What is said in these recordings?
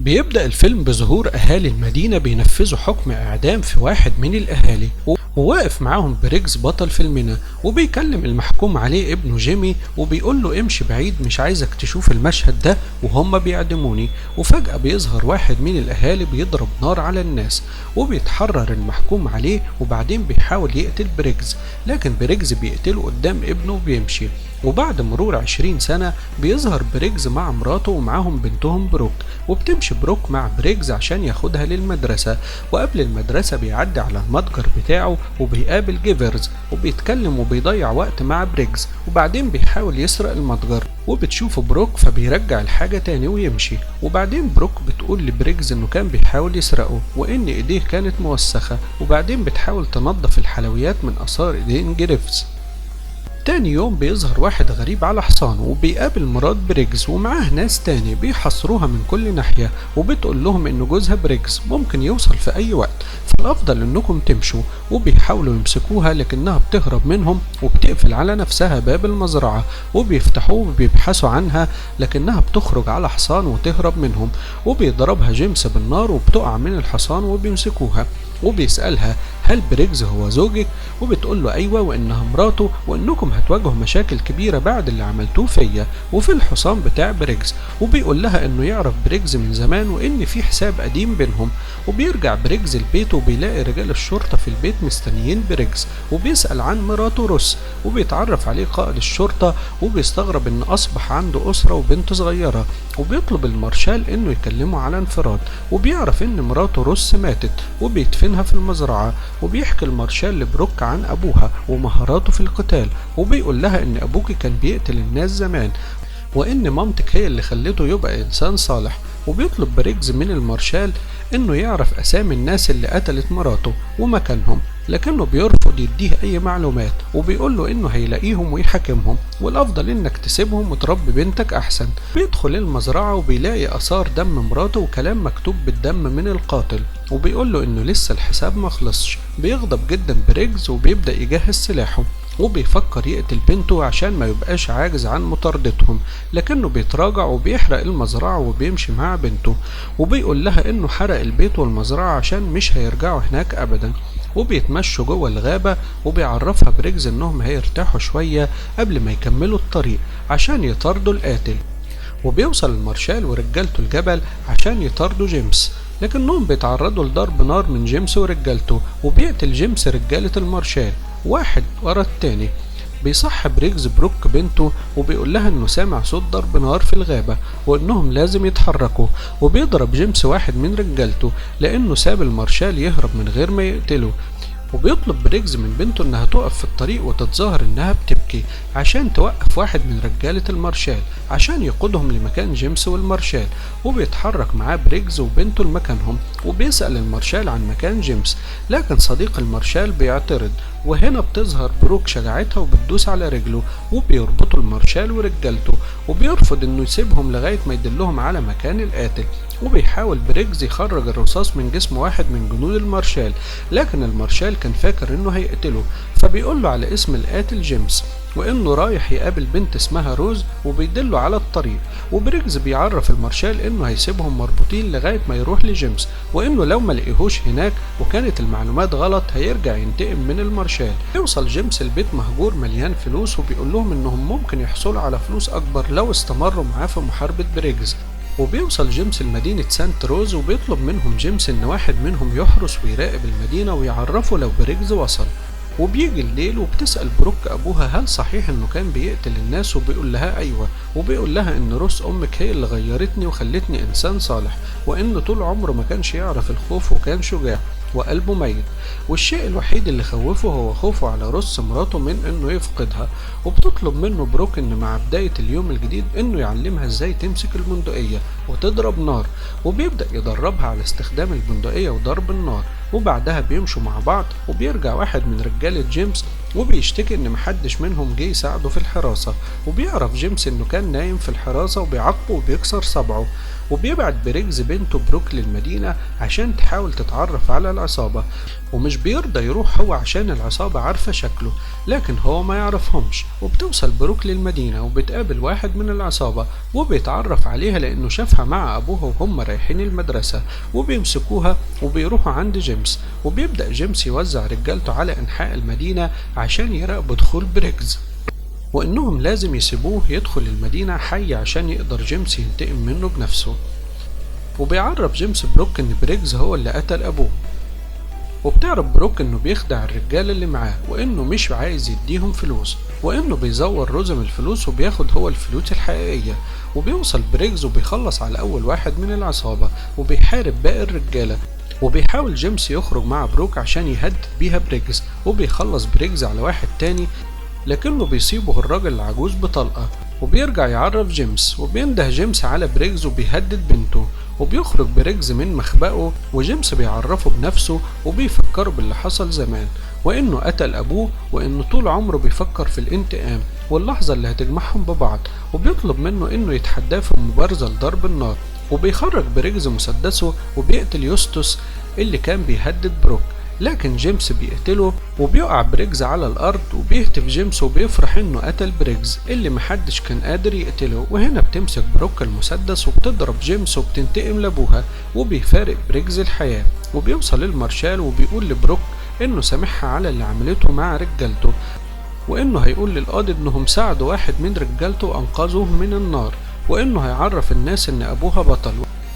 بيبدأ الفيلم بظهور أهالي المدينة بينفذوا حكم إعدام في واحد من الأهالي، وواقف معاهم بريكس بطل فيلمنا وبيكلم المحكوم عليه ابنه جيمي وبيقول له امشي بعيد، مش عايزك تشوف المشهد ده وهم بيعدموني. وفجأة بيظهر واحد من الأهالي بيضرب نار على الناس وبيتحرر المحكوم عليه، وبعدين بيحاول يقتل بريكس لكن بريكس بيقتله قدام ابنه وبيمشي. وبعد مرور 20 سنة بيظهر بريجز مع مراته ومعاهم بنتهم بروك، وبتمشي بروك مع بريجز عشان ياخدها للمدرسة. وقبل المدرسة بيعدي على المتجر بتاعه وبيقابل جيفرز وبيتكلم وبيضيع وقت مع بريجز، وبعدين بيحاول يسرق المتجر وبتشوفه بروك فبيرجع الحاجة تاني ويمشي. وبعدين بروك بتقول لبريجز انه كان بيحاول يسرقه وان ايديه كانت موسخة، وبعدين بتحاول تنظف الحلويات من اثار ايدين جريفز. تاني يوم بيظهر واحد غريب على حصان وبيقابل مرات بريجز ومعاه ناس تاني بيحاصروها من كل ناحية، وبتقول لهم ان جوزها بريجز ممكن يوصل في اي وقت فالافضل انكم تمشوا. وبيحاولوا يمسكوها لكنها بتهرب منهم وبتقفل على نفسها باب المزرعة، وبيفتحوه وبيبحثوا عنها لكنها بتخرج على حصان وتهرب منهم. وبيضربها جيمس بالنار وبتقع من الحصان وبيمسكوها، وبيسألها هل بريجز هو زوجك؟ وبتقول له ايوه وانها مراته وانكم هتواجهوا مشاكل كبيرة بعد اللي عملتوه فيا وفي الحصان بتاع بريجز. وبيقول لها انه يعرف بريجز من زمان وان في حساب قديم بينهم. وبيرجع بريجز البيت وبيلاقي رجال الشرطة في البيت مستنيين بريجز، وبيسأل عن مراته روس وبيتعرف عليه قائد الشرطة وبيستغرب ان اصبح عنده اسرة وبنت صغيرة، وبيطلب المارشال انه يكلمه على انفراد. وبيعرف ان مراته روس ماتت وبيدفنها في المزرعة. وبيحكي المارشال لبروك عن ابوها ومهاراته في القتال، وبيقول لها ان ابوكي كان بيقتل الناس زمان وان مامتك هي اللي خلته يبقى انسان صالح. وبيطلب بريجز من المارشال انه يعرف اسامي الناس اللي قتلت مراته ومكانهم، لكنه بيرفض يديه اي معلومات وبيقول له انه هيلاقيهم ويحاكمهم والافضل انك تسيبهم وتربي بنتك احسن. بيدخل المزرعة وبيلاقي اثار دم مراته وكلام مكتوب بالدم من القاتل، وبيقول له انه لسه الحساب مخلصش. بيغضب جدا بريجز وبيبدأ يجهز سلاحه وبيفكر يقتل بنته عشان ما يبقاش عاجز عن مطاردتهم، لكنه بيتراجع وبيحرق المزرعة وبيمشي مع بنته. وبيقول لها انه حرق البيت والمزرعة عشان مش هيرجعوا هناك ابدا. وبيتمشوا جوه الغابة وبيعرفها بريجز انهم هيرتاحوا شوية قبل ما يكملوا الطريق عشان يطاردوا القاتل. وبيوصل المارشال ورجالته الجبل عشان يطاردوا جيمس، لكنهم بيتعرضوا لضرب نار من جيمس ورجالته، وبيقتل جيمس رجالة المارشال واحد ورا التاني. بيصح بريجز بروك بنته وبيقول لها انه سامع صوت ضرب نار في الغابة وانهم لازم يتحركوا. وبيضرب جيمس واحد من رجالته لانه ساب المارشال يهرب من غير ما يقتله. وبيطلب بريجز من بنته انها تقف في الطريق وتتظاهر انها بتبكي عشان توقف واحد من رجالة المارشال عشان يقودهم لمكان جيمس والمارشال. وبيتحرك معاه بريجز وبنته لمكانهم وبيسأل المارشال عن مكان جيمس، لكن صديق المارشال بيعترض. وهنا بتظهر بروك شجاعتها وبتدوس على رجله وبيربطوا المارشال ورجالته، وبيرفض انه يسيبهم لغاية ما يدلهم على مكان القاتل. وبيحاول بريجز يخرج الرصاص من جسم واحد من جنود المارشال، لكن المارشال كان فاكر انه هيقتله فبيقول له على اسم القاتل جيمس وانه رايح يقابل بنت اسمها روز وبيدله على الطريق. وبريجز بيعرف المارشال انه هيسيبهم مربوطين لغاية ما يروح لجيمس وانه لو ما لقيهوش هناك وكانت المعلومات غلط هيرجع ينتقم من المارشال. يوصل جيمس البيت مهجور مليان فلوس وبيقول لهم انهم ممكن يحصلوا على فلوس اكبر لو استمروا معاه في محاربة بريجز. وبيوصل جيمس لمدينة سانت روز وبيطلب منهم جيمس ان واحد منهم يحرس ويراقب المدينة ويعرفه لو بريجز وصل. وبيجي الليل وبتسأل بروك أبوها هل صحيح إنه كان بيقتل الناس، وبيقول لها أيوة، وبيقول لها إن روس أمك هي اللي غيرتني وخلتني إنسان صالح، وإنه طول عمره ما كانش يعرف الخوف وكان شجاع وقلبه ميت، والشيء الوحيد اللي خوفه هو خوفه على روس مراته من إنه يفقدها. وبتطلب منه بروك إن مع بداية اليوم الجديد إنه يعلمها إزاي تمسك البندقية وتضرب نار، وبيبدأ يدربها على استخدام البندقية وضرب النار. وبعدها بيمشوا مع بعض وبيرجع واحد من رجالة جيمس وبيشتكي ان محدش منهم جه يساعده في الحراسة، وبيعرف جيمس انه كان نايم في الحراسة وبيعاقبه وبيكسر صبعه. وبيبعت بريجز بنته بروك للمدينة عشان تحاول تتعرف على العصابة، ومش بيرضى يروح هو عشان العصابة عارفة شكله، لكن هو ما يعرفهمش. وبتوصل بروك للمدينة وبتقابل واحد من العصابة وبيتعرف عليها لأنه شافها مع أبوها وهم رايحين المدرسة، وبيمسكوها وبيروحوا عند جيمس، وبيبدأ جيمس يوزع رجالته على أنحاء المدينة عشان يراقبوا دخول بريجز، وإنهم لازم يسيبوه يدخل المدينة حي عشان يقدر جيمس ينتقم منه بنفسه. وبيعرف جيمس بروك إن بريجز هو اللي قتل أبوه، وبتعرف بروك إنه بيخدع الرجال اللي معاه وإنه مش عايز يديهم فلوس، وإنه بيزور رزم الفلوس وبياخد هو الفلوس الحقيقية. وبيوصل بريجز وبيخلص على أول واحد من العصابة وبيحارب باقي الرجالة، وبيحاول جيمس يخرج مع بروك عشان يهدد بيها بريجز، وبيخلص بريجز على واحد تاني لكنه بيصيبه الراجل العجوز بطلقة. وبيرجع يعرف جيمس وبينده جيمس على بريجز وبيهدد بنته، وبيخرج بريجز من مخبأه وجيمس بيعرفه بنفسه وبيفكره باللي حصل زمان، وإنه قتل أبوه، وإنه طول عمره بيفكر في الانتقام واللحظة اللي هتجمعهم ببعض، وبيطلب منه إنه يتحداه في مبارزة لضرب النار. وبيخرج بريجز مسدسه وبيقتل يوستوس اللي كان بيهدد بروك، لكن جيمس بيقتله وبيقع بريجز على الأرض، وبيهتف جيمس وبيفرح إنه قتل بريجز اللي محدش كان قادر يقتله. وهنا بتمسك بروك المسدس وبتضرب جيمس وبتنتقم لأبوها، وبيفارق بريجز الحياة. وبيوصل المارشال وبيقول لبروك إنه سامحها على اللي عملته مع رجالته، وإنه هيقول للقاضي إنهم ساعدوا واحد من رجالته وأنقذوه من النار، وإنه هيعرف الناس إن أبوها بطل،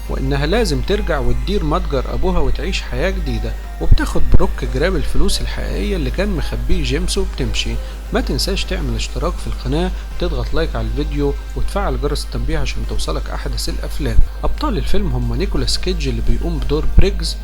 وإنها لازم ترجع وتدير متجر أبوها وتعيش حياة جديدة. وبتاخد بروك جراب الفلوس الحقيقية اللي كان مخبيه جيمس وبتمشي. ما تنساش تعمل اشتراك في القناة، تضغط لايك على الفيديو، وتفعل جرس التنبيه عشان توصلك أحدث الأفلام. أبطال الفيلم هم نيكولاس كيدج اللي بيقوم بدور بريجز،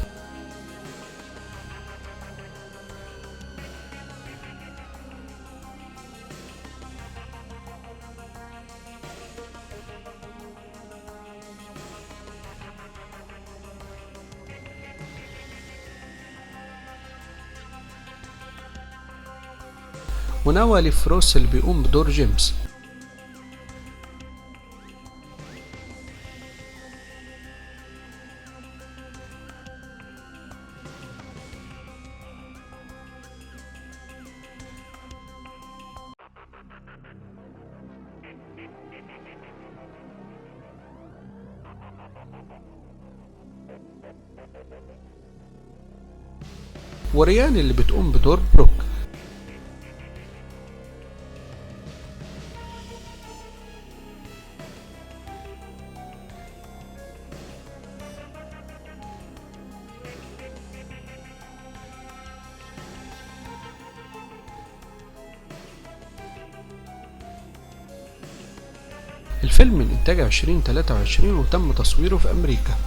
ونوالي فروس اللي بيقوم بدور جيمس. وريان اللي بتقوم بدور بروك. الفيلم من إنتاج 2023 وتم تصويره في أمريكا.